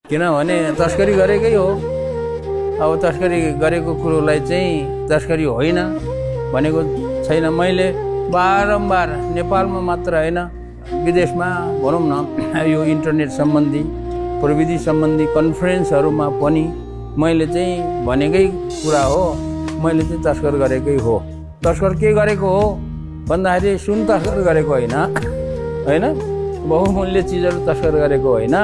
किनभने तस्करी गरेकै हो। अब तस्करी गरेको कुरोलाई चाहिँ तस्करी होइन भनेको छैन। मैले बारम्बार नेपालमा मात्र होइन विदेशमा भनौँ न यो इन्टरनेट सम्बन्धी प्रविधि सम्बन्धी कन्फरेन्सहरूमा पनि मैले चाहिँ भनेकै कुरा हो, मैले चाहिँ तस्कर गरेकै हो। तस्कर के गरेको हो भन्दाखेरि सुन तस्कर गरेको होइन, बहुमूल्य चिजहरू तस्कर गरेको होइन,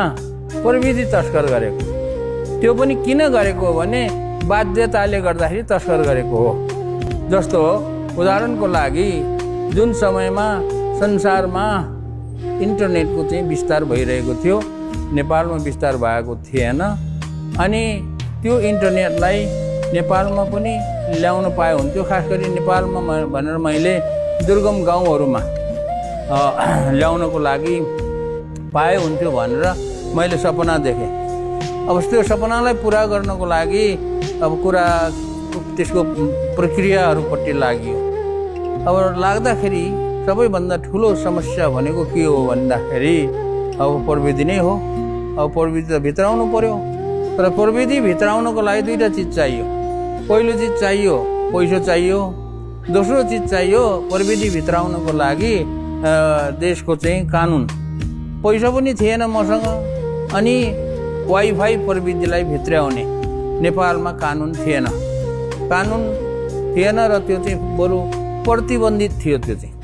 प्रविधि तस्कर गरेको। त्यो पनि किन गरेको हो भने बाध्यताले गर्दाखेरि तस्कर गरेको हो। जस्तो उदाहरणको लागि जुन समयमा संसारमा इन्टरनेटको चाहिँ विस्तार भइरहेको थियो, नेपालमा विस्तार भएको थिएन। अनि त्यो इन्टरनेटलाई नेपालमा पनि ल्याउन पाए हुन्थ्यो। खास गरी नेपालमा भनेर मैले दुर्गम गाउँहरूमा ल्याउनको लागि पाए हुन्थ्यो भनेर मैले सपना देखेँ। अब त्यो सपनालाई पुरा गर्नको लागि अब कुरा त्यसको प्रक्रियाहरूपट्टि लाग्यो। अब लाग्दाखेरि सबैभन्दा ठुलो समस्या भनेको के हो भन्दाखेरि अब प्रविधि नै हो। अब प्रविधि त भित्राउनु पर्यो, तर प्रविधि भित्राउनको लागि दुईवटा चिज चाहियो। पहिलो चिज चाहियो पैसा चाहियो, दोस्रो चिज चाहियो प्रविधि भित्राउनको लागि देशको चाहिँ कानुन। पैसा पनि थिएन मसँग, अनि वाइफाई प्रविधिलाई भित्र्याउने नेपालमा कानुन थिएन र त्यो चाहिँ बरु प्रतिबन्धित थियो। त्यो चाहिँ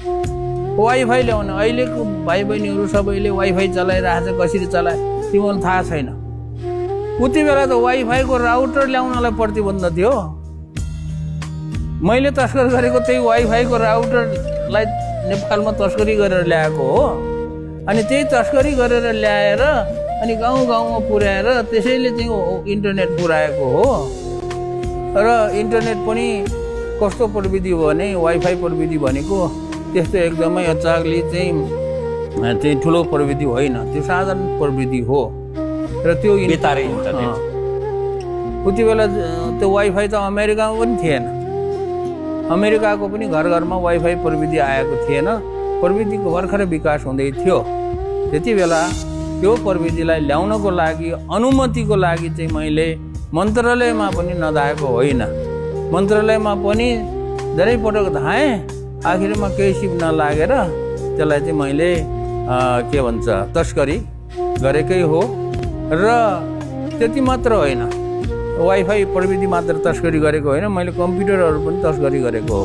वाइफाई ल्याउन अहिलेको भाइ बहिनीहरू सबैले वाइफाई चलाइरहेको छ, कसरी चलाए तिमीलाई थाहा छैन। उति बेला त वाइफाईको राउटर ल्याउनलाई प्रतिबन्ध थियो। मैले तस्कर गरेको त्यही वाइफाईको राउटरलाई नेपालमा तस्करी गरेर ल्याएको हो। अनि त्यही तस्करी गरेर ल्याएर अनि गाउँ गाउँमा पुर्याएर त्यसैले चाहिँ इन्टरनेट पुर्याएको हो। र इन्टरनेट पनि कस्तो प्रविधि हो भने वाइफाई प्रविधि भनेको त्यस्तो एकदमै अचाग्ली चाहिँ ठुलो प्रविधि होइन, त्यो साधारण प्रविधि हो। र त्यो बेतारे इन्टरनेट उति बेला त्यो वाइफाई त अमेरिकामा पनि थिएन। अमेरिकाको पनि घर घरमा वाइफाई प्रविधि आएको थिएन। प्रविधिको भर्खर विकास हुँदै थियो। त्यति बेला त्यो प्रविधिलाई ल्याउनको लागि अनुमतिको लागि चाहिँ मैले मन्त्रालयमा पनि नधाएको होइन, मन्त्रालयमा पनि धेरै पटक धाएँ। आखिरमा केही सिप नलागेर त्यसलाई चाहिँ मैले के भन्छ तस्करी गरेकै हो। र त्यति मात्र होइन, वाइफाई प्रविधि मात्र तस्करी गरेको होइन, मैले कम्प्युटरहरू पनि तस्करी गरेको हो।